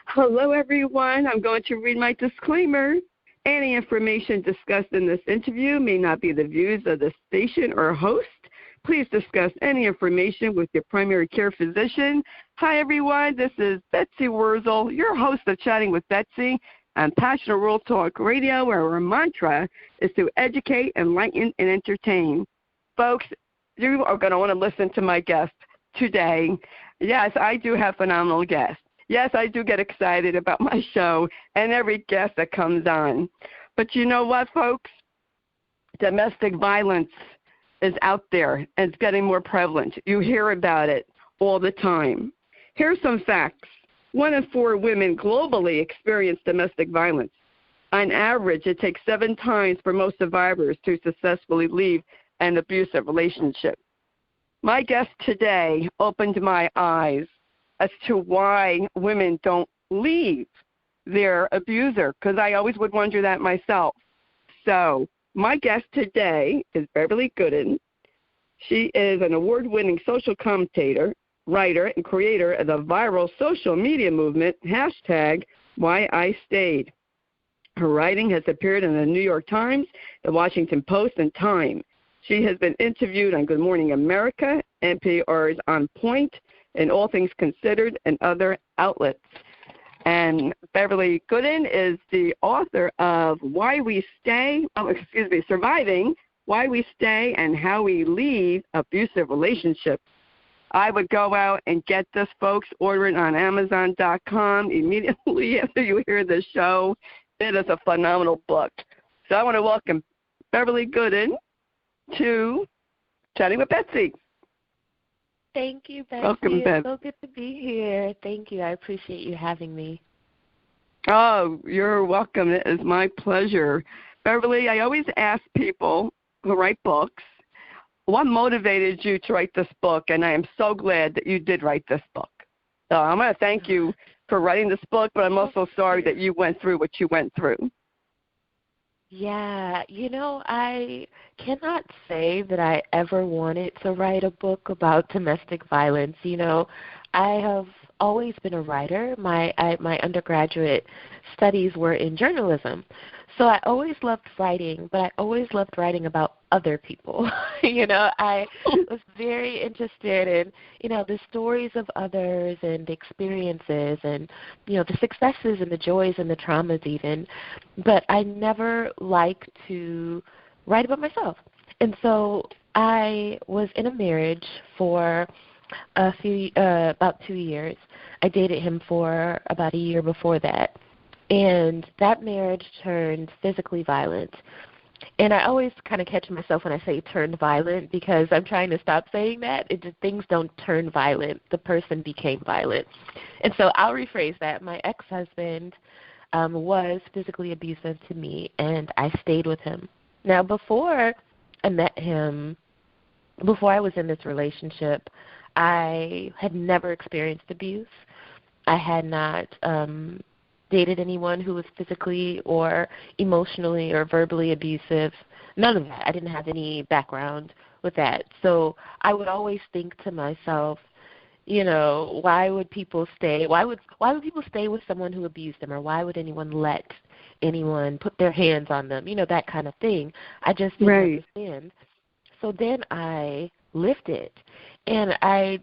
Hello, everyone. I'm going to read my disclaimer. Any information discussed in this interview may not be the views of the station or host. Please discuss any information with your primary care physician. Hi, everyone. This is Betsy Wurzel, your host of Chatting with Betsy on Passionate World Talk Radio, where our mantra is to educate, enlighten, and entertain. Folks, you are going to want to listen to my guest today. Yes, I do have phenomenal guests. Yes, I do get excited about my show and every guest that comes on. But you know what, folks? Domestic violence is out there, and it's getting more prevalent. You hear about it all the time. Here's some facts. 1 in 4 women globally experience domestic violence. On average, it takes 7 times for most survivors to successfully leave an abusive relationship. My guest today opened my eyes as to why women don't leave their abuser, because I always would wonder that myself. So my guest today is Beverly Gooden. She is an award-winning social commentator, writer, and creator of the viral social media movement, #WhyIStayed. Her writing has appeared in the New York Times, the Washington Post, and Time. She has been interviewed on Good Morning America, NPR's On Point, and All Things Considered, and other outlets. And Beverly Gooden is the author of Surviving Why We Stay and How We Leave Abusive Relationships. I would go out and get this, folks. Order it on Amazon.com immediately after you hear the show. It is a phenomenal book. So I want to welcome Beverly Gooden to Chatting with Betsy. Thank you, Betsy. Welcome, Bev. It's so good to be here. Thank you. I appreciate you having me. Oh, you're welcome. It is my pleasure. Beverly, I always ask people who write books, what motivated you to write this book? And I am so glad that you did write this book. So I'm going to thank you for writing this book, but I'm also sorry that you went through what you went through. Yeah, I cannot say that I ever wanted to write a book about domestic violence. I have always been a writer. My undergraduate studies were in journalism. So I always loved writing, but I always loved writing about other people. I was very interested in, the stories of others and the experiences and, the successes and the joys and the traumas even. But I never liked to write about myself. And so I was in a marriage for about 2 years. I dated him for about a year before that. And that marriage turned physically violent. And I always kind of catch myself when I say turned violent because I'm trying to stop saying that. Things don't turn violent. The person became violent. And so I'll rephrase that. My ex-husband was physically abusive to me, and I stayed with him. Now, before I met him, before I was in this relationship, I had never experienced abuse. I had not dated anyone who was physically or emotionally or verbally abusive. None of that. I didn't have any background with that. So I would always think to myself, why would people stay? Why would people stay with someone who abused them, or why would anyone let anyone put their hands on them? That kind of thing. I just didn't understand. So then I lived it, and I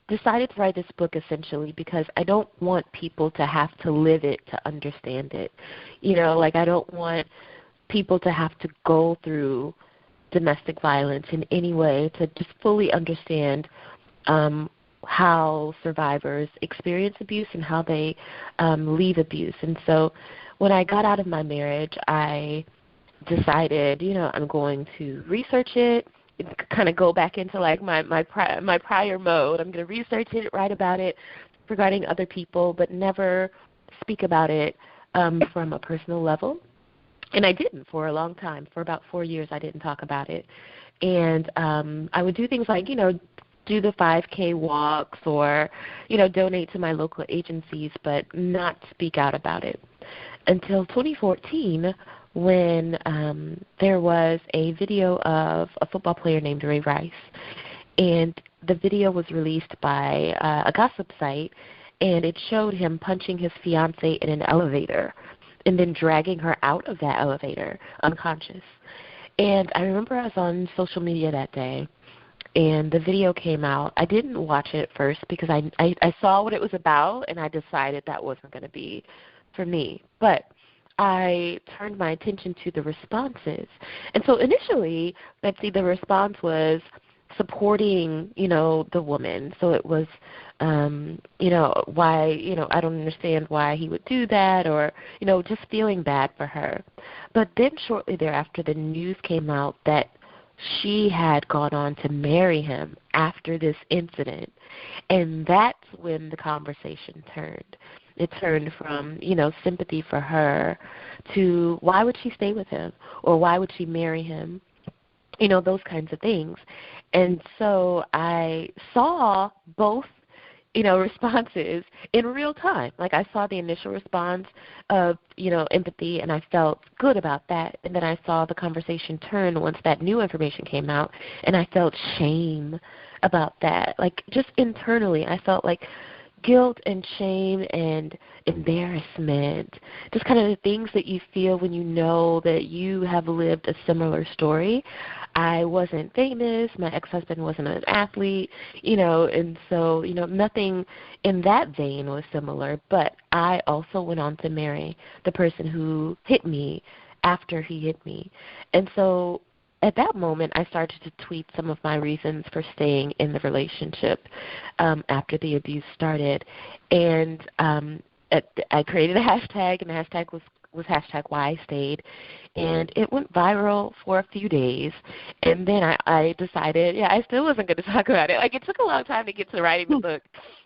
decided to write this book essentially because I don't want people to have to live it to understand it. I don't want people to have to go through domestic violence in any way to just fully understand how survivors experience abuse and how they leave abuse. And so when I got out of my marriage, I decided, I'm going to research it, kind of go back into like my prior mode. I'm going to research it, write about it regarding other people, but never speak about it from a personal level. And I didn't for a long time. For about 4 years, I didn't talk about it. And I would do things like, do the 5K walks or, donate to my local agencies, but not speak out about it. Until 2014, when there was a video of a football player named Ray Rice. And the video was released by a gossip site, and it showed him punching his fiancée in an elevator and then dragging her out of that elevator unconscious. And I remember I was on social media that day, and the video came out. I didn't watch it at first because I saw what it was about, and I decided that wasn't going to be for me. But I turned my attention to the responses. And so initially, Betsy, the response was supporting, the woman. So it was, why, I don't understand why he would do that, or, just feeling bad for her. But then shortly thereafter, the news came out that she had gone on to marry him after this incident. And that's when the conversation turned. It turned from, sympathy for her to why would she stay with him, or why would she marry him, those kinds of things. And so I saw both, responses in real time. Like I saw the initial response of, empathy, and I felt good about that. And then I saw the conversation turn once that new information came out, and I felt shame about that. Like just internally, I felt like guilt and shame and embarrassment, just kind of the things that you feel when you know that you have lived a similar story. I wasn't famous. My ex-husband wasn't an athlete, and so, nothing in that vein was similar. But I also went on to marry the person who hit me after he hit me. And so at that moment, I started to tweet some of my reasons for staying in the relationship after the abuse started. And I created a hashtag, and the hashtag was hashtag why I stayed. And it went viral for a few days. And then I decided, I still wasn't going to talk about it. Like, it took a long time to get to writing the book.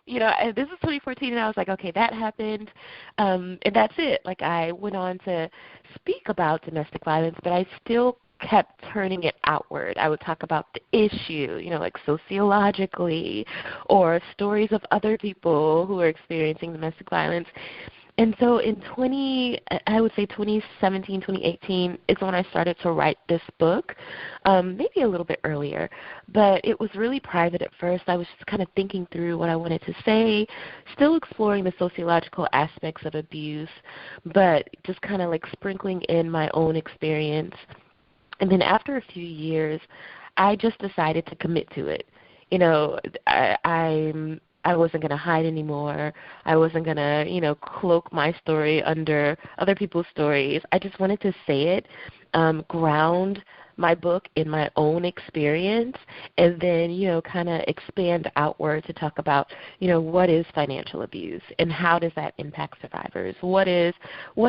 And this is 2014, and I was like, okay, that happened, and that's it. Like, I went on to speak about domestic violence, but I still kept turning it outward. I would talk about the issue, like sociologically, or stories of other people who are experiencing domestic violence. And so in 2017, 2018 is when I started to write this book, maybe a little bit earlier. But it was really private at first. I was just kind of thinking through what I wanted to say, still exploring the sociological aspects of abuse, but just kind of like sprinkling in my own experience. And then after a few years, I just decided to commit to it. I wasn't going to hide anymore. I wasn't going to, cloak my story under other people's stories. I just wanted to say it, ground my book in my own experience, and then, kind of expand outward to talk about, what is financial abuse and how does that impact survivors? What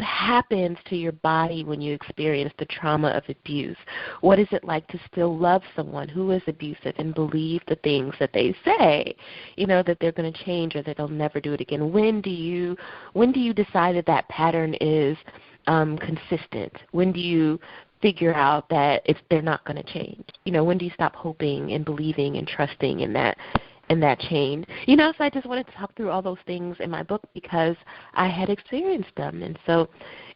happens to your body when you experience the trauma of abuse? What is it like to still love someone who is abusive and believe the things that they say, that they're going to change or that they'll never do it again? When do you decide that pattern is consistent? When do you figure out that they're not going to change? When do you stop hoping and believing and trusting in that change? So I just wanted to talk through all those things in my book because I had experienced them. And so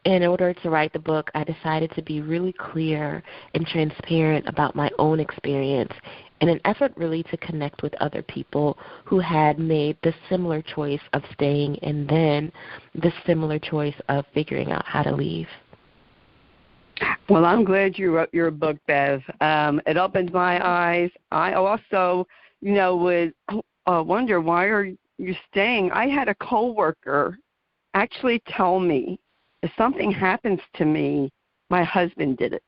in order to write the book, I decided to be really clear and transparent about my own experience in an effort really to connect with other people who had made the similar choice of staying and then the similar choice of figuring out how to leave. Well, I'm glad you wrote your book, Bev. It opened my eyes. I also, would wonder, why are you staying? I had a coworker actually tell me, if something happens to me, my husband did it.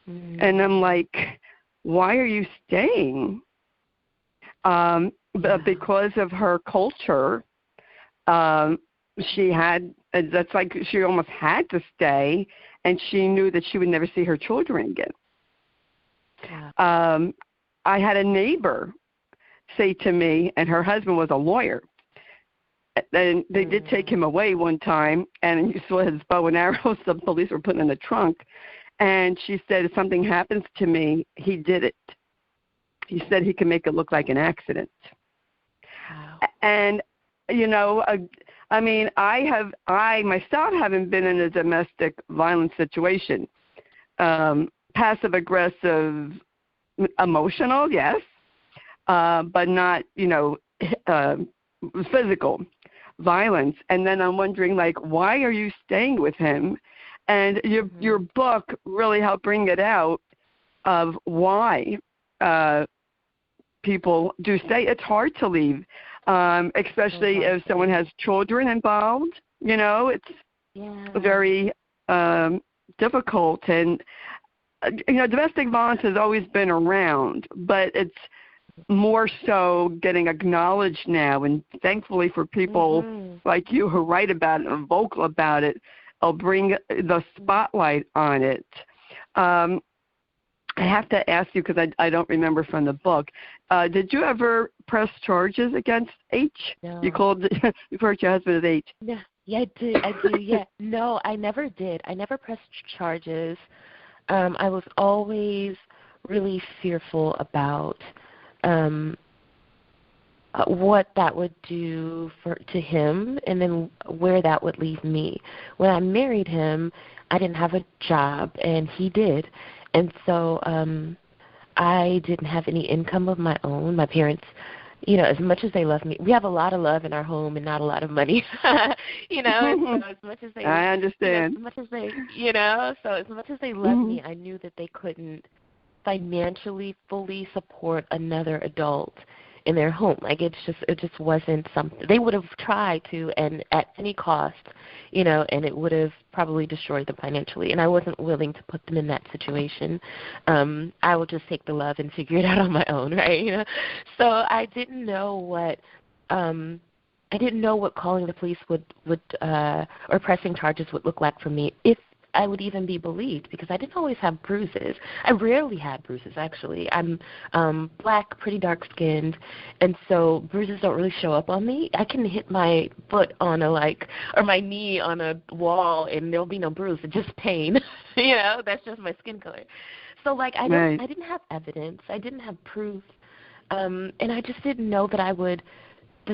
Mm-hmm. And I'm like, why are you staying? But because of her culture, she almost had to stay, and she knew that she would never see her children again. Yeah. I had a neighbor say to me, and her husband was a lawyer, and they did take him away one time, and you saw his bow and arrows the police were putting in the trunk, and she said, if something happens to me, he did it. He said he can make it look like an accident. Wow. And, I myself haven't been in a domestic violence situation. Passive aggressive, emotional, yes, but not, physical violence. And then I'm wondering, like, why are you staying with him? And your book really helped bring it out of why people do stay. It's hard to leave, especially if someone has children involved. You know, it's very difficult. And, you know, domestic violence has always been around, but it's more so getting acknowledged now. And thankfully for people like you who write about it and are vocal about it, I'll bring the spotlight on it. I have to ask you, because I don't remember from the book, did you ever press charges against H? No. You referred to your husband as H. Yeah, I do, yeah. No, I never did. I never pressed charges. I was always really fearful about what that would do to him, and then where that would leave me. When I married him, I didn't have a job, and he did. And so I didn't have any income of my own. My parents, you know, as much as they love me, we have a lot of love in our home and not a lot of money. You know, so as much as they, I understand. You know, as much as they, you know, so as much as they love me, I knew that they couldn't financially fully support another adult in their home. Like it just wasn't something they would have tried to, and at any cost, you know, and it would have probably destroyed them financially. And I wasn't willing to put them in that situation. I would just take the love and figure it out on my own, right? You know, so I didn't know what calling the police would or pressing charges would look like for me, if I would even be believed, because I didn't always have bruises. I rarely had bruises, actually. I'm black, pretty dark-skinned, and so bruises don't really show up on me. I can hit my foot on or my knee on a wall, and there'll be no bruise. It's just pain. You know, that's just my skin color. So, like, I didn't have evidence. I didn't have proof, and I just didn't know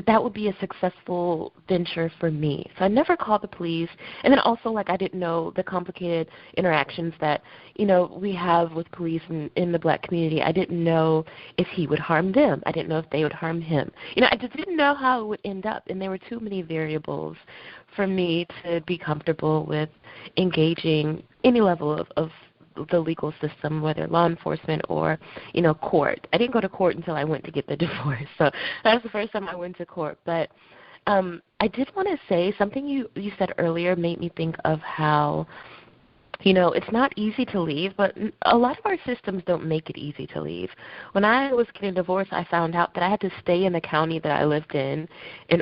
that would be a successful venture for me. So I never called the police. And then also, like, I didn't know the complicated interactions that, you know, we have with police in the black community. I didn't know if he would harm them. I didn't know if they would harm him. You know, I just didn't know how it would end up. And there were too many variables for me to be comfortable with engaging any level of the legal system, whether law enforcement or, you know, court. I didn't go to court until I went to get the divorce. So that was the first time I went to court. But I did want to say something you said earlier made me think of how, you know, it's not easy to leave, but a lot of our systems don't make it easy to leave. When I was getting divorced, I found out that I had to stay in the county that I lived in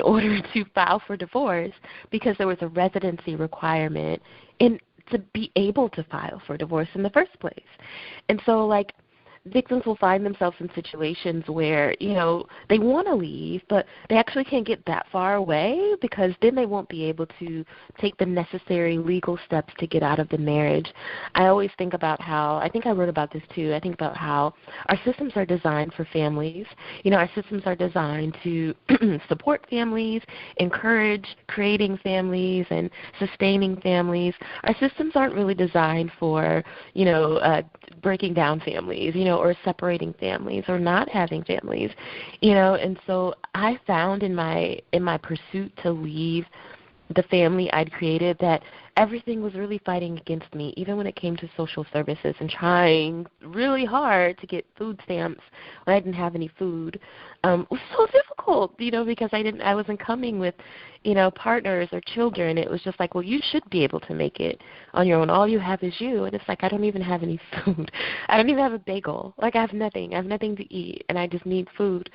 order to file for divorce, because there was a residency requirement to be able to file for divorce in the first place. And so, like, victims will find themselves in situations where, you know, they want to leave, but they actually can't get that far away, because then they won't be able to take the necessary legal steps to get out of the marriage. I always think about how, I think I wrote about this too, I think about how our systems are designed for families. You know, our systems are designed to support families, encourage creating families and sustaining families. Our systems aren't really designed for, you know, breaking down families, you know, or separating families or not having families, you know. And so I found in my pursuit to leave the family I'd created that everything was really fighting against me, even when it came to social services and trying really hard to get food stamps when I didn't have any food. It was so difficult, you know, because I wasn't coming with, you know, partners or children. It was just like, well, you should be able to make it on your own. All you have is you. And it's like, I don't even have any food. I don't even have a bagel. Like, I have nothing. I have nothing to eat, and I just need food.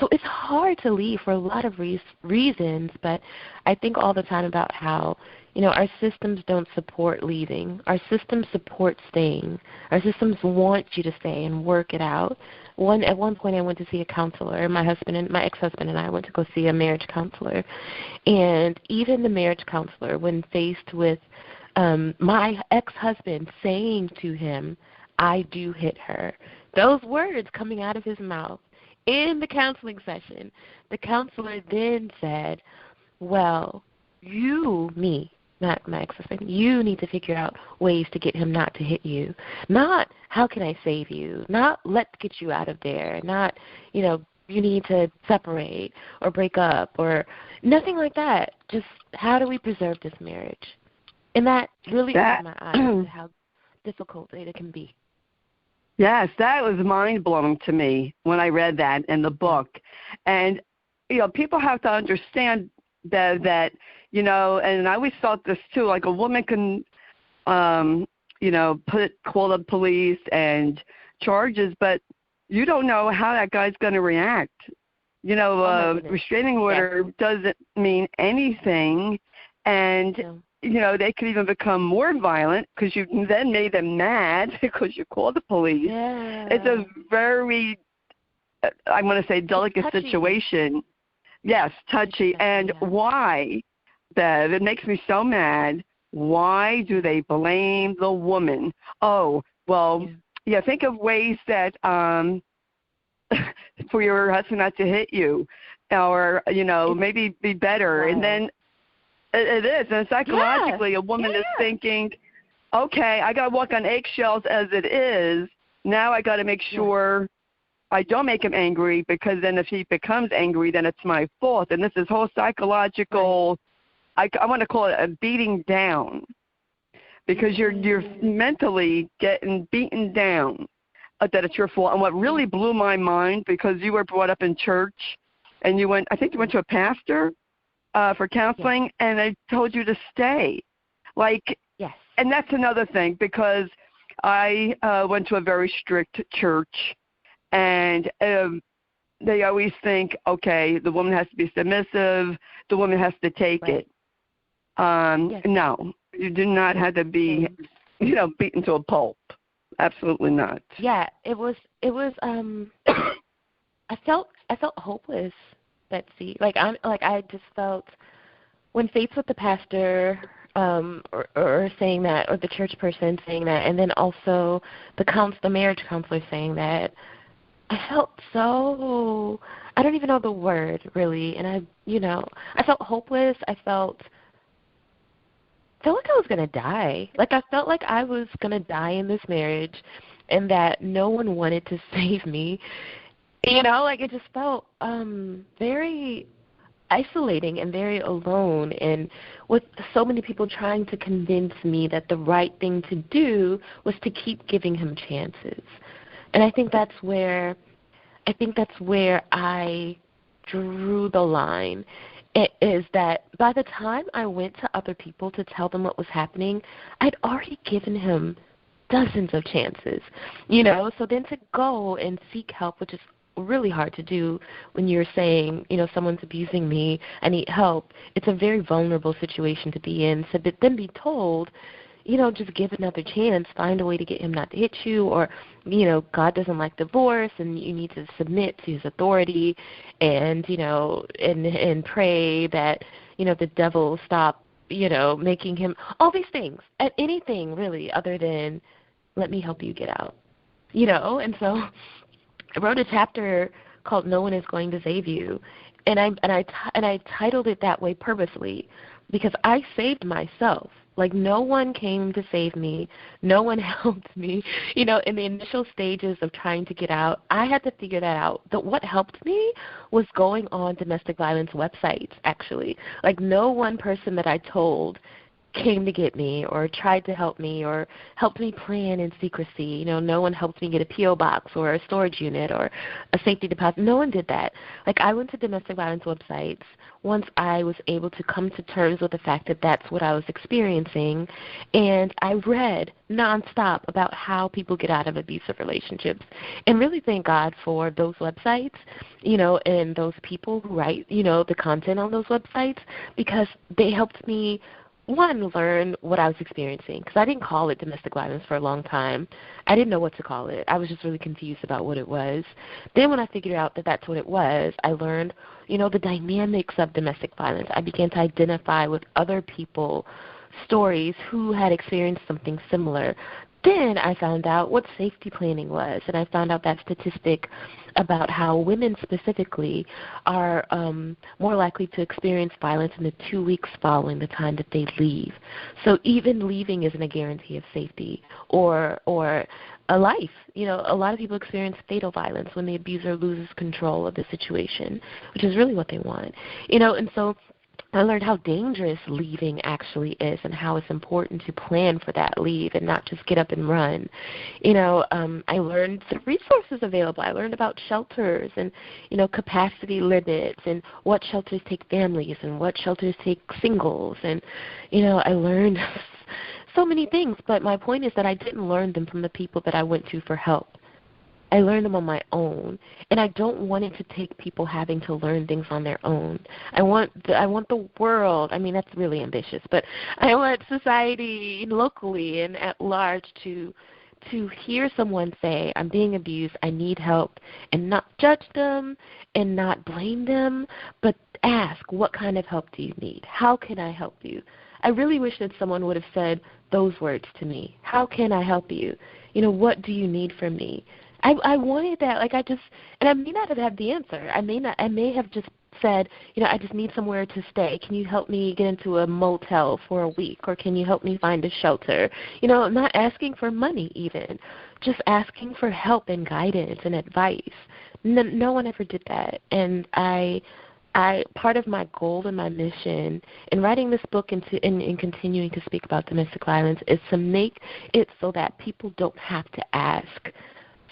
So it's hard to leave for a lot of reasons, but I think all the time about how, you know, our systems don't support leaving. Our systems support staying. Our systems want you to stay and work it out. At one point I went to see a counselor. My ex-husband and I went to go see a marriage counselor. And even the marriage counselor, when faced with my ex-husband saying to him, I do hit her, those words coming out of his mouth in the counseling session, the counselor then said, well, not my ex-husband, you need to figure out ways to get him not to hit you. Not, how can I save you? Not, let's get you out of there. Not, you know, you need to separate or break up or nothing like that. Just how do we preserve this marriage? And that really opened my eyes to how difficult it can be. Yes, that was mind-blowing to me when I read that in the book. And, people have to understand that, and I always thought this too, like a woman can, call the police and charges, but you don't know how that guy's going to react. Restraining order doesn't mean anything, and they could even become more violent because you then made them mad because you called the police. Yeah. It's a very, I'm going to say, delicate situation. Yes, touchy. And why, Bev? It makes me so mad. Why do they blame the woman? Oh, well, think of ways that for your husband not to hit you, or maybe be better, right. And then it is, and psychologically, a woman is thinking, okay, I got to walk on eggshells as it is. Now I got to make sure I don't make him angry, because then if he becomes angry, then it's my fault. And this is whole psychological. I want to call it a beating down, because you're mentally getting beaten down. That it's your fault. And what really blew my mind, because you were brought up in church, and I think you went to a pastor for counseling, and they told you to stay. And that's another thing, because I went to a very strict church, and they always think, okay, the woman has to be submissive, the woman has to take it. No, you do not have to be, beaten to a pulp. Absolutely not. Yeah, it was I felt hopeless, Betsy. I just felt when faced with the pastor or saying that, or the church person saying that, and then also the marriage counselor saying that, I felt so, I don't even know the word really, and I felt hopeless. I felt like I was going to die. I felt like I was going to die in this marriage, and that no one wanted to save me. It just felt very isolating and very alone, and with so many people trying to convince me that the right thing to do was to keep giving him chances. And I think that's where I drew the line. It is that by the time I went to other people to tell them what was happening, I'd already given him dozens of chances, So then to go and seek help, which is really hard to do when you're saying, someone's abusing me, I need help. It's a very vulnerable situation to be in. So then be told, just give another chance, find a way to get him not to hit you, or, God doesn't like divorce and you need to submit to his authority and, and pray that, the devil will stop, making him, all these things, at anything really other than let me help you get out, and so I wrote a chapter called No One Is Going to Save You, and I titled it that way purposely because I saved myself. No one came to save me. No one helped me. In the initial stages of trying to get out, I had to figure that out. That what helped me was going on domestic violence websites, actually. No one person that I told came to get me or tried to help me or helped me plan in secrecy. No one helped me get a P.O. box or a storage unit or a safety deposit. No one did that. I went to domestic violence websites once I was able to come to terms with the fact that that's what I was experiencing, and I read nonstop about how people get out of abusive relationships, and really thank God for those websites, and those people who write, the content on those websites, because they helped me learn what I was experiencing, because I didn't call it domestic violence for a long time. I didn't know what to call it. I was just really confused about what it was. Then when I figured out that that's what it was, I learned, the dynamics of domestic violence. I began to identify with other people, stories who had experienced something similar. then I found out what safety planning was, and I found out that statistic about how women specifically are more likely to experience violence in the 2 weeks following the time that they leave. So even leaving isn't a guarantee of safety or a life. You know, a lot of people experience fatal violence when the abuser loses control of the situation, which is really what they want. You know, and so I learned how dangerous leaving actually is and how it's important to plan for that leave and not just get up and run. You know, I learned the resources available. I learned about shelters and, you know, capacity limits and what shelters take families and what shelters take singles. And, you know, I learned so many things, but my point is that I didn't learn them from the people that I went to for help. I learned them on my own, and I don't want it to take people having to learn things on their own. I want the world. I mean, that's really ambitious, but I want society locally and at large to hear someone say, "I'm being abused. I need help," and not judge them and not blame them, but ask, "What kind of help do you need? How can I help you?" I really wish that someone would have said those words to me. "How can I help you? You know, what do you need from me?" I wanted that, and I may not have had the answer. I may have just said, you know, "I just need somewhere to stay. Can you help me get into a motel for a week, or can you help me find a shelter?" You know, not asking for money even, just asking for help and guidance and advice. No one ever did that, and I part of my goal and my mission in writing this book and continuing to speak about domestic violence is to make it so that people don't have to ask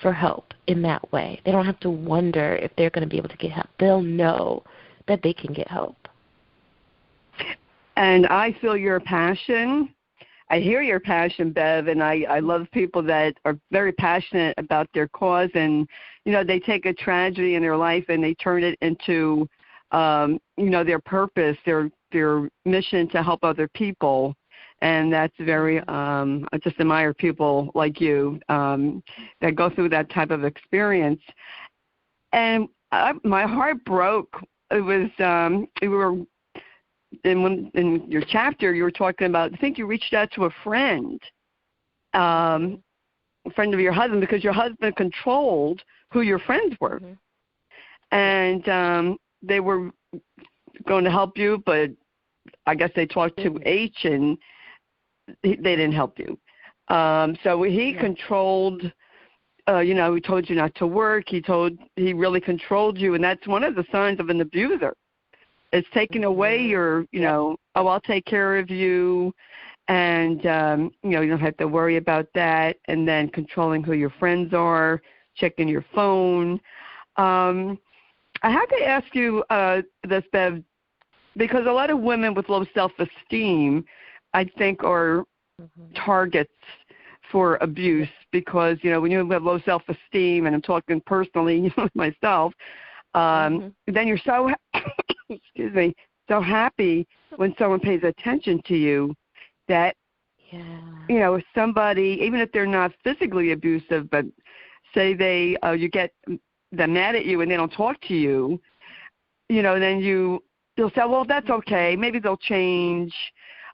for help in that way. They don't have to wonder if they're going to be able to get help. They'll know that they can get help. And I feel your passion. I hear your passion, Bev, and I love people that are very passionate about their cause, and, you know, they take a tragedy in their life and they turn it into, you know, their purpose, their mission to help other people. And that's very, I just admire people like you that go through that type of experience. And my heart broke. It was, we were, in your chapter, you were talking about, I think you reached out to a friend of your husband, because your husband controlled who your friends were. Mm-hmm. And they were going to help you, but I guess they talked to H and they didn't help you. So he controlled, you know, he told you not to work. He really controlled you, and that's one of the signs of an abuser. It's taking away your, you know, "Oh, I'll take care of you," and, you know, you don't have to worry about that, and then controlling who your friends are, checking your phone. I have to ask you this, Bev, because a lot of women with low self-esteem, I think, are targets for abuse, because, you know, when you have low self-esteem, and I'm talking personally myself, then you're so, excuse me, so happy when someone pays attention to you that, you know, if somebody, even if they're not physically abusive, but say you get them mad at you and they don't talk to you, you know, then you'll say, "Well, that's okay. Maybe they'll change.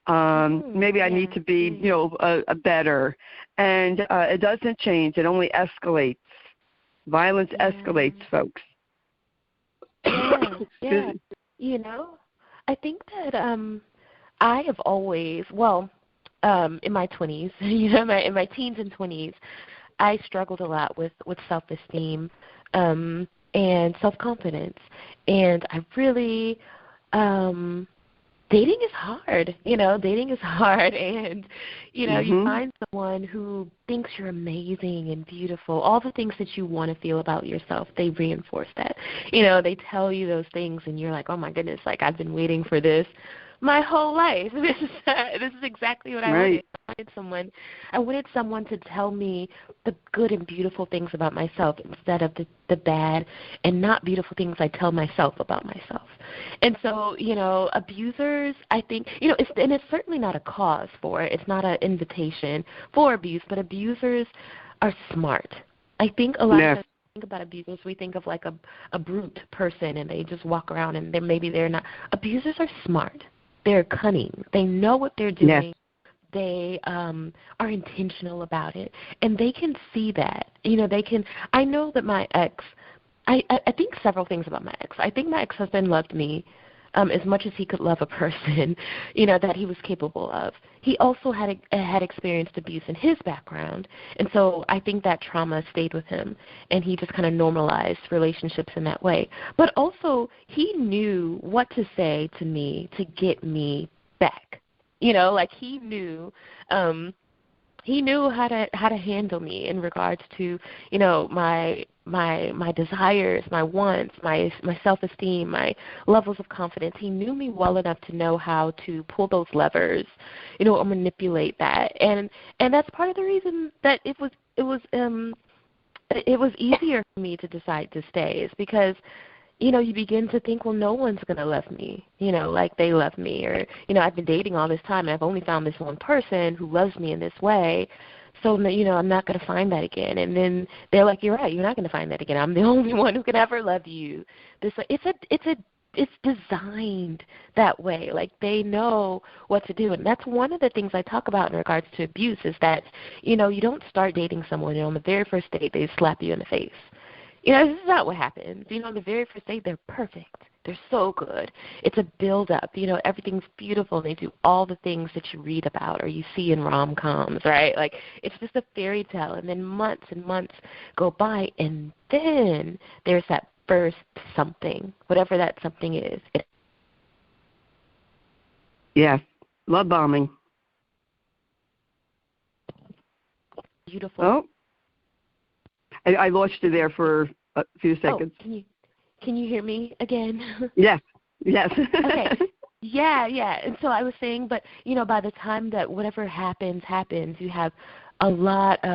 Maybe I need to be, you know, a better." And it doesn't change. It only escalates. Violence escalates, folks. Yeah. You know, I think that I have always, in my 20s, you know, in my teens and 20s, I struggled a lot with self-esteem and self-confidence. And I really, dating is hard, and, you know, you find someone who thinks you're amazing and beautiful. All the things that you want to feel about yourself, they reinforce that. You know, they tell you those things, and you're like, "Oh, my goodness, like, I've been waiting for this my whole life. This is exactly what I wanted. I wanted someone to tell me the good and beautiful things about myself instead of the bad and not beautiful things I tell myself about myself." And so, you know, abusers, I think, you know, it's certainly not a cause for it. It's not an invitation for abuse, but abusers are smart. I think a lot of times we think about abusers, we think of like a brute person, and they just walk around and maybe they're not. Abusers are smart. They're cunning. They know what they're doing. they are intentional about it, and they can see that. They can. I know that my ex. I think several things about my ex. I think my ex-husband loved me as much as he could love a person, that he was capable of. He also had experienced abuse in his background, and so I think that trauma stayed with him, and he just kind of normalized relationships in that way. But also, he knew what to say to me to get me back. Like he knew how to handle me in regards to, my desires, my wants, my self-esteem, my levels of confidence. He knew me well enough to know how to pull those levers, or manipulate that. And that's part of the reason that it was easier for me to decide to stay, is because you begin to think, well, no one's going to love me, like they love me. Or, I've been dating all this time, and I've only found this one person who loves me in this way. So, I'm not going to find that again. And then they're like, you're right, you're not going to find that again. I'm the only one who can ever love you. It's designed that way. Like, they know what to do. And that's one of the things I talk about in regards to abuse, is that, you don't start dating someone, and on the very first date they slap you in the face. This is not what happens. On the very first date, they're perfect. They're so good. It's a build-up. Everything's beautiful. They do all the things that you read about or you see in rom-coms, right? Like, it's just a fairy tale. And then months and months go by, and then there's that first something, whatever that something is. Yes, love bombing. Beautiful. Oh, I lost you there for a few seconds. Oh, can you hear me again? Yes. Okay. Yeah. And so I was saying, but, by the time that whatever happens, you have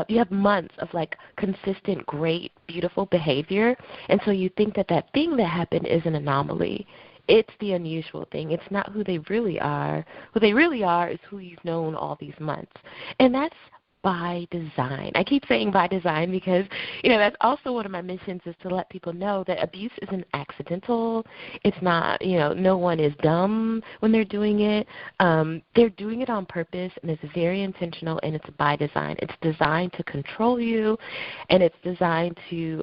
you have months of, like, consistent, great, beautiful behavior. And so you think that thing that happened is an anomaly. It's the unusual thing. It's not who they really are. Who they really are is who you've known all these months. And that's by design. I keep saying by design because, that's also one of my missions, is to let people know that abuse isn't accidental. It's not, no one is dumb when they're doing it. They're doing it on purpose, and it's very intentional, and it's by design. It's designed to control you, and it's designed to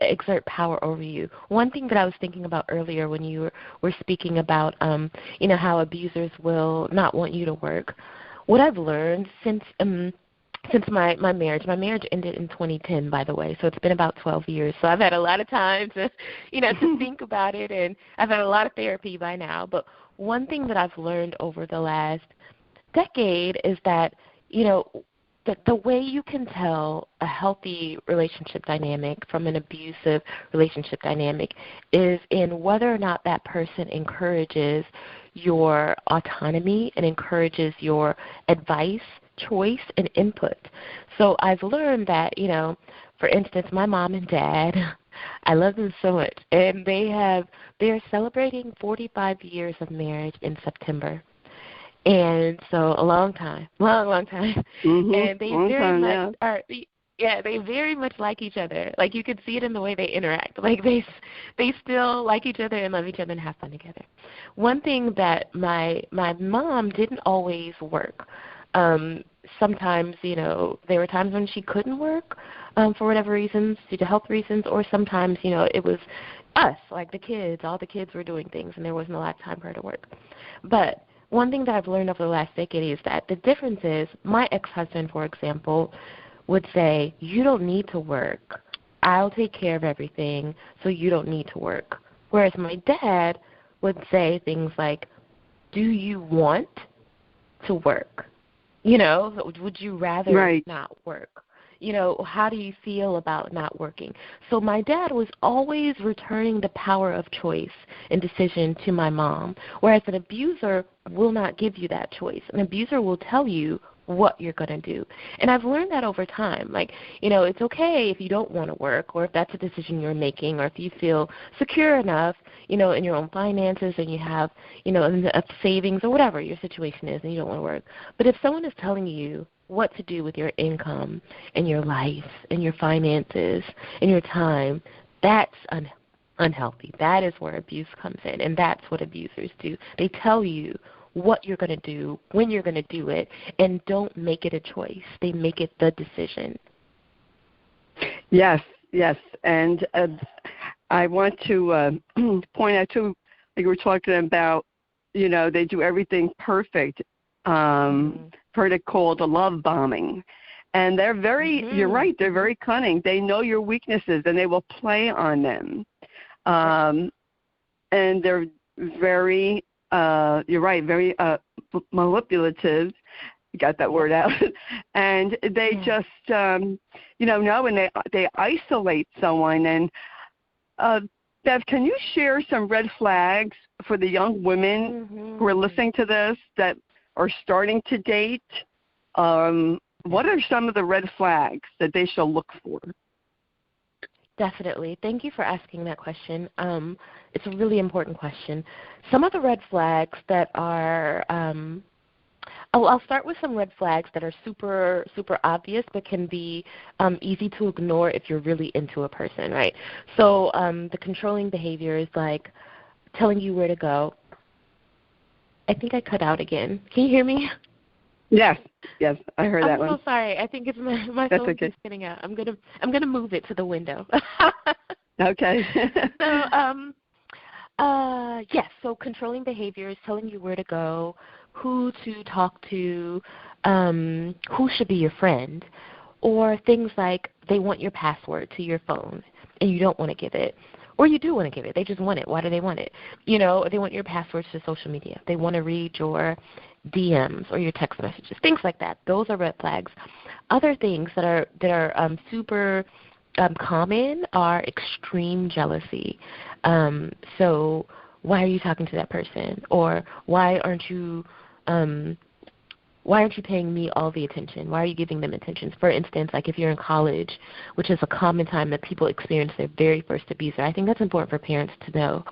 exert power over you. One thing that I was thinking about earlier when you were speaking about, how abusers will not want you to work. What I've learned since my marriage ended in 2010, by the way, so it's been about 12 years. So I've had a lot of time to, to think about it, and I've had a lot of therapy by now. But one thing that I've learned over the last decade is that, that the way you can tell a healthy relationship dynamic from an abusive relationship dynamic is in whether or not that person encourages your autonomy and encourages your advice, choice, and input. So I've learned that, for instance, my mom and dad, I love them so much, and they're celebrating 45 years of marriage in September. And so a long time. Mm-hmm. And they very much are. Yeah, they very much like each other. Like, you could see it in the way they interact. Like, they still like each other and love each other and have fun together. One thing that my mom didn't always work. Sometimes, there were times when she couldn't work for whatever reasons, due to health reasons, or sometimes, it was us, like the kids. All the kids were doing things, and there wasn't a lot of time for her to work. But one thing that I've learned over the last decade is that the difference is my ex-husband, for example, would say, you don't need to work. I'll take care of everything, so you don't need to work. Whereas my dad would say things like, do you want to work? Would you rather not work? How do you feel about not working? So my dad was always returning the power of choice and decision to my mom, whereas an abuser will not give you that choice. An abuser will tell you what you're going to do. And I've learned that over time. Like, it's okay if you don't want to work, or if that's a decision you're making, or if you feel secure enough, in your own finances, and you have, enough savings, or whatever your situation is, and you don't want to work. But if someone is telling you what to do with your income and your life and your finances and your time, that's unhealthy. That is where abuse comes in, and that's what abusers do. They tell you what you're going to do, when you're going to do it, and don't make it a choice. They make it the decision. Yes, yes. And I want to point out, too, like you were talking about, you know, they do everything perfect. Heard it called a love bombing. And they're very, you're right, they're very cunning. They know your weaknesses, and they will play on them. And they're very, you're right, very manipulative. You got that word out. And they just, you know, and they isolate someone. And Bev, can you share some red flags for the young women who are listening to this that are starting to date? What are some of the red flags that they shall look for? Definitely. Thank you for asking that question. It's a really important question. Some of the red flags that are I'll start with some red flags that are super, super obvious but can be easy to ignore if you're really into a person, right? So the controlling behavior is like telling you where to go. I think I cut out again. Can you hear me? Yes, I heard that one. I'm so sorry. I think it's my phone is getting out. I'm gonna move it to the window. Okay. So yes. So controlling behavior is telling you where to go, who to talk to, who should be your friend, or things like they want your password to your phone and you don't want to give it. Or you do want to give it. They just want it. Why do they want it? You know, they want your passwords to social media. They want to read your DMs or your text messages, things like that. Those are red flags. Other things that are super common are extreme jealousy. So why are you talking to that person? Or why aren't you paying me all the attention? Why are you giving them attention? For instance, like if you're in college, which is a common time that people experience their very first abuser, I think that's important for parents to know,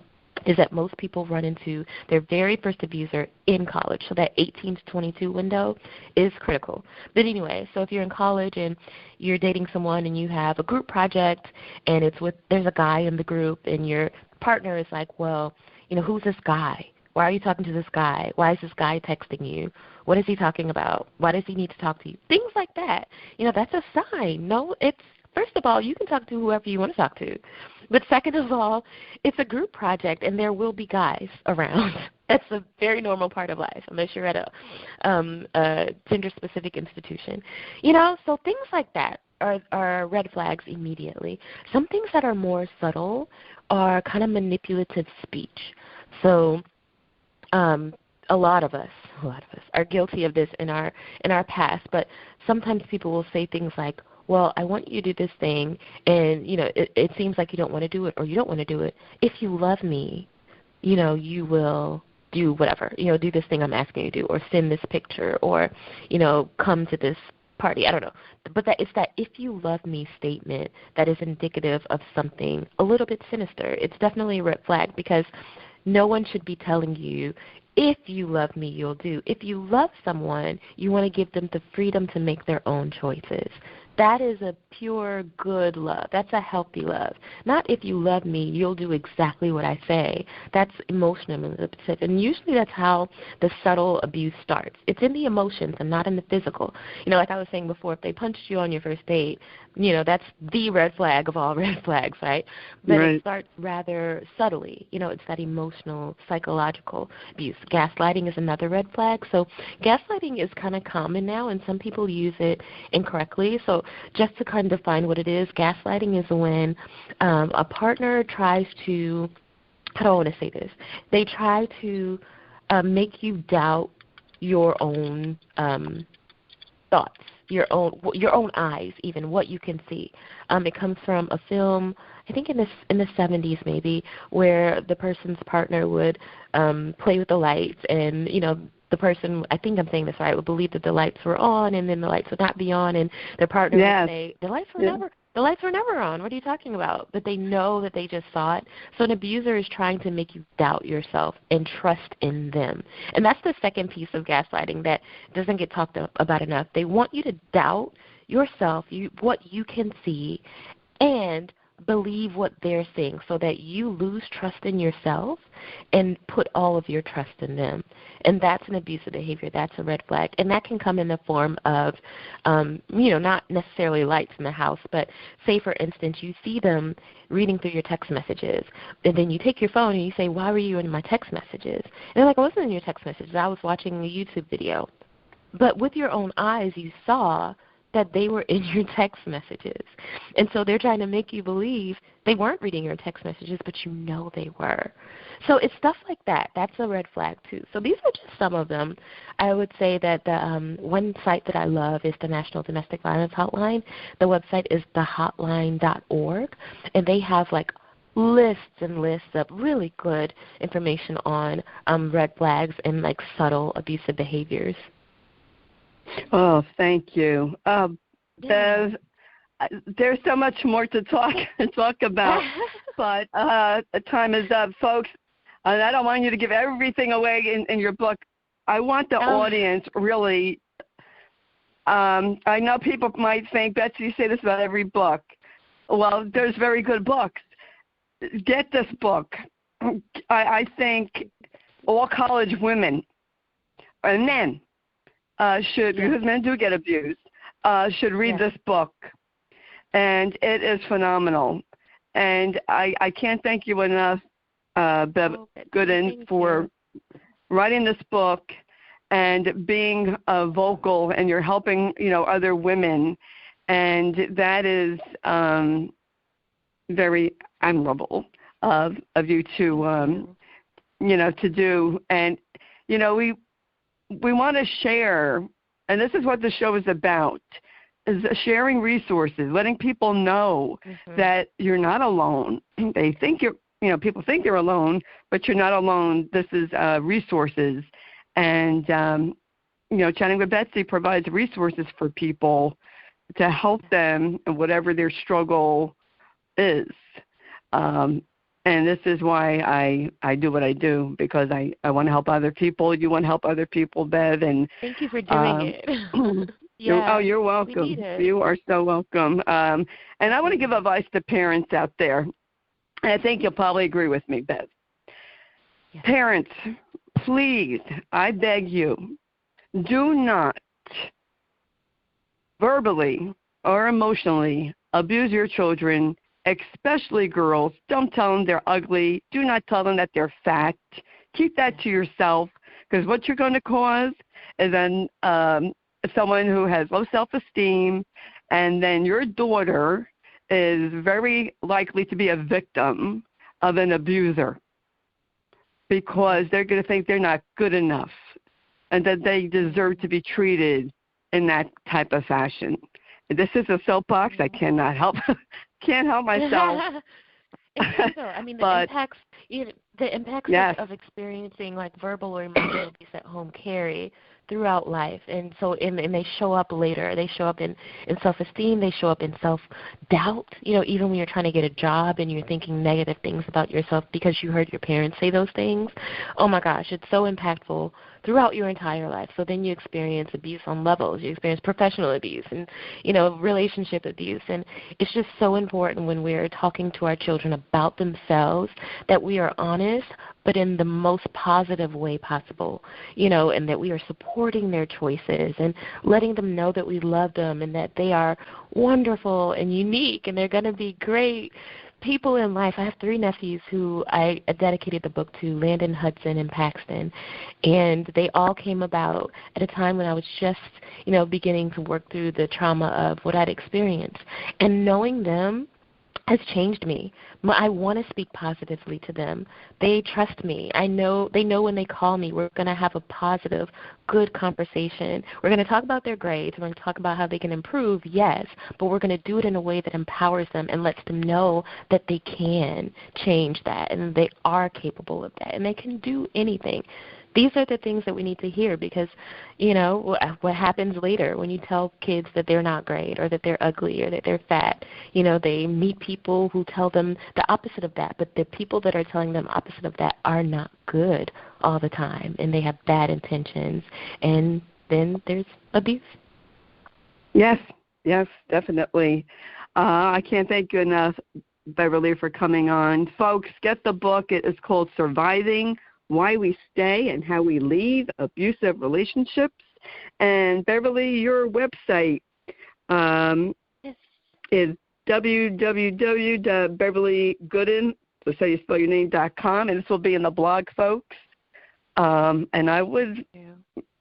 is that most people run into their very first abuser in college. So that 18 to 22 window is critical. But anyway, so if you're in college and you're dating someone and you have a group project and there's a guy in the group and your partner is like, well, you know, who's this guy? Why are you talking to this guy? Why is this guy texting you? What is he talking about? Why does he need to talk to you? Things like that. You know, that's a sign. No, first of all, you can talk to whoever you want to talk to. But second of all, it's a group project, and there will be guys around. That's a very normal part of life, unless you're at a gender-specific institution. You know, so things like that are red flags immediately. Some things that are more subtle are kind of manipulative speech. So a lot of us are guilty of this in our past, but sometimes people will say things like, well, I want you to do this thing, and, you know, it seems like you don't want to do it, or you don't want to do it. If you love me, you know, you will do whatever, you know, do this thing I'm asking you to do, or send this picture, or, you know, come to this party. I don't know. But it's that if you love me statement that is indicative of something a little bit sinister. It's definitely a red flag, because no one should be telling you, if you love me, you'll do. If you love someone, you want to give them the freedom to make their own choices. That is a pure, good love. That's a healthy love. Not if you love me, you'll do exactly what I say. That's emotional manipulative. And usually that's how the subtle abuse starts. It's in the emotions and not in the physical. You know, like I was saying before, if they punched you on your first date, you know, that's the red flag of all red flags, right? But It starts rather subtly. You know, it's that emotional, psychological abuse. Gaslighting is another red flag. So gaslighting is kind of common now, and some people use it incorrectly. So just to kind of define what it is, gaslighting is when a partner tries to, how do I want to say this? They try to make you doubt your own thoughts, your own eyes, even what you can see. It comes from a film, I think in the 70s maybe, where the person's partner would play with the lights, and, you know, the person, I think I'm saying this right, would believe that the lights were on, and then the lights would not be on, and their partner would say, the lights were never on. What are you talking about? But they know that they just saw it. So an abuser is trying to make you doubt yourself and trust in them. And that's the second piece of gaslighting that doesn't get talked about enough. They want you to doubt yourself, what you can see, and believe what they're saying so that you lose trust in yourself and put all of your trust in them. And that's an abusive behavior. That's a red flag. And that can come in the form of, not necessarily lights in the house, but say, for instance, you see them reading through your text messages, and then you take your phone and you say, why were you in my text messages? And they're like, I wasn't in your text messages. I was watching a YouTube video. But with your own eyes, you saw that they were in your text messages. And so they're trying to make you believe they weren't reading your text messages, but you know they were. So it's stuff like that. That's a red flag, too. So these are just some of them. I would say that the one site that I love is the National Domestic Violence Hotline. The website is thehotline.org, and they have, lists and lists of really good information on red flags and, subtle abusive behaviors. Oh, thank you. Bev, there's so much more to talk about, but time is up, folks. And I don't want you to give everything away in your book. I want the audience really. I know people might think, Betsy, you say this about every book. Well, there's very good books. Get this book. I think all college women and men should, because men do get abused, should read this book. And it is phenomenal. And I can't thank you enough, Bev Gooden, for writing this book and being vocal, and you're helping, other women. And that is very admirable of you to, to do. And, we want to share, and this is what the show is about, is sharing resources, letting people know that you're not alone. They think people think you're alone, but you're not alone. This is resources. And, Chatting with Betsy provides resources for people to help them in whatever their struggle is. And this is why I do what I do, because I want to help other people. You want to help other people, Bev. And thank you for doing it. You're welcome. You are so welcome. And I want to give advice to parents out there. And I think you'll probably agree with me, Bev. Yes. Parents, please, I beg you, do not verbally or emotionally abuse your children, especially girls. Don't tell them they're ugly. Do not tell them that they're fat. Keep that to yourself, because what you're going to cause is then someone who has low self-esteem, and then your daughter is very likely to be a victim of an abuser, because they're going to think they're not good enough and that they deserve to be treated in that type of fashion. This is a soapbox. I cannot help myself. It's true. I mean, the impacts of experiencing verbal or emotional abuse at home carry throughout life, and so and they show up later. They show up in self-esteem. They show up in self-doubt. Even when you're trying to get a job and you're thinking negative things about yourself because you heard your parents say those things. Oh my gosh, it's so impactful throughout your entire life. So then you experience abuse on levels. You experience professional abuse and, relationship abuse. And it's just so important when we're talking to our children about themselves that we are honest, but in the most positive way possible, and that we are supporting their choices and letting them know that we love them and that they are wonderful and unique and they're going to be great people in life. I have 3 nephews who I dedicated the book to, Landon, Hudson, and Paxton, and they all came about at a time when I was just, beginning to work through the trauma of what I'd experienced. And knowing them has changed me. I want to speak positively to them. They trust me. They know when they call me, we're going to have a positive, good conversation. We're going to talk about their grades. We're going to talk about how they can improve, yes, but we're going to do it in a way that empowers them and lets them know that they can change that and they are capable of that and they can do anything. These are the things that we need to hear, because, what happens later when you tell kids that they're not great or that they're ugly or that they're fat. They meet people who tell them the opposite of that, but the people that are telling them opposite of that are not good all the time, and they have bad intentions, and then there's abuse. Yes, definitely. I can't thank you enough, Beverly, for coming on. Folks, get the book. It is called Surviving Why We Stay and How We Leave Abusive Relationships. And Beverly, your website is www.beverlygooden, that's how you spell your name.com, and this will be in the blog, folks. And I would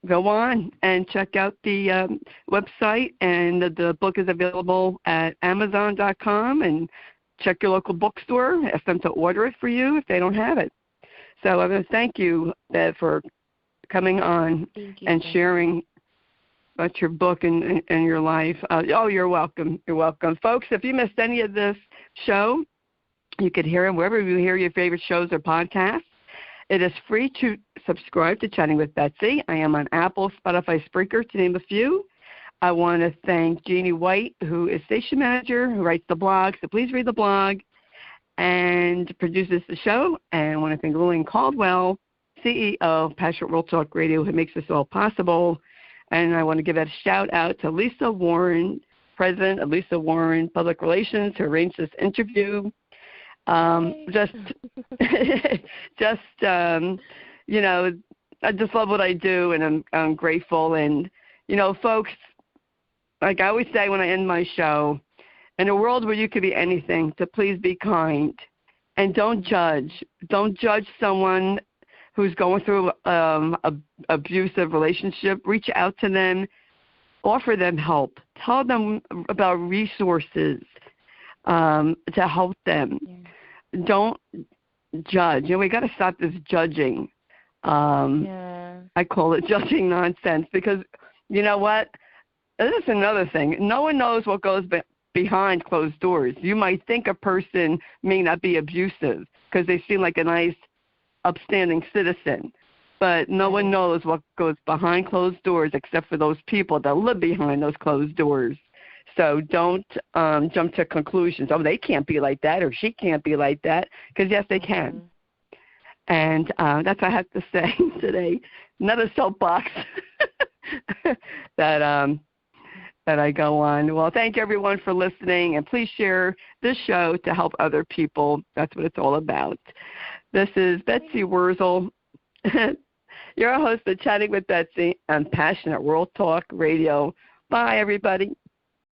go on and check out the website, and the book is available at Amazon.com, and check your local bookstore. Ask them to order it for you if they don't have it. So I want to thank you, Bev, for coming on and sharing about your book and your life. You're welcome. You're welcome. Folks, if you missed any of this show, you could hear them wherever you hear your favorite shows or podcasts. It is free to subscribe to Chatting with Betsy. I am on Apple, Spotify, Spreaker, to name a few. I want to thank Jeannie White, who is station manager, who writes the blog, so please read the blog, and produces the show. And I want to thank Lillian Caldwell, CEO of Passionate World Talk Radio, who makes this all possible. And I want to give a shout-out to Lisa Warren, president of Lisa Warren Public Relations, who arranged this interview. I just love what I do, and I'm grateful. And, folks, like I always say when I end my show, in a world where you could be anything, to please be kind and don't judge. Don't judge someone who's going through an abusive relationship. Reach out to them. Offer them help. Tell them about resources to help them. Yeah. Don't judge. We got to stop this judging. I call it judging nonsense, because you know what? This is another thing. No one knows what goes behind closed doors. You might think a person may not be abusive because they seem like a nice, upstanding citizen, but no one knows what goes behind closed doors except for those people that live behind those closed doors. So don't jump to conclusions. Oh, they can't be like that, or she can't be like that, because yes, they can. And that's what I have to say today. Another soapbox that I go on. Well, thank everyone for listening, and please share this show to help other people. That's what it's all about. This is Betsy Wurzel, your host of Chatting with Betsy on Passionate World Talk Radio. Bye, everybody.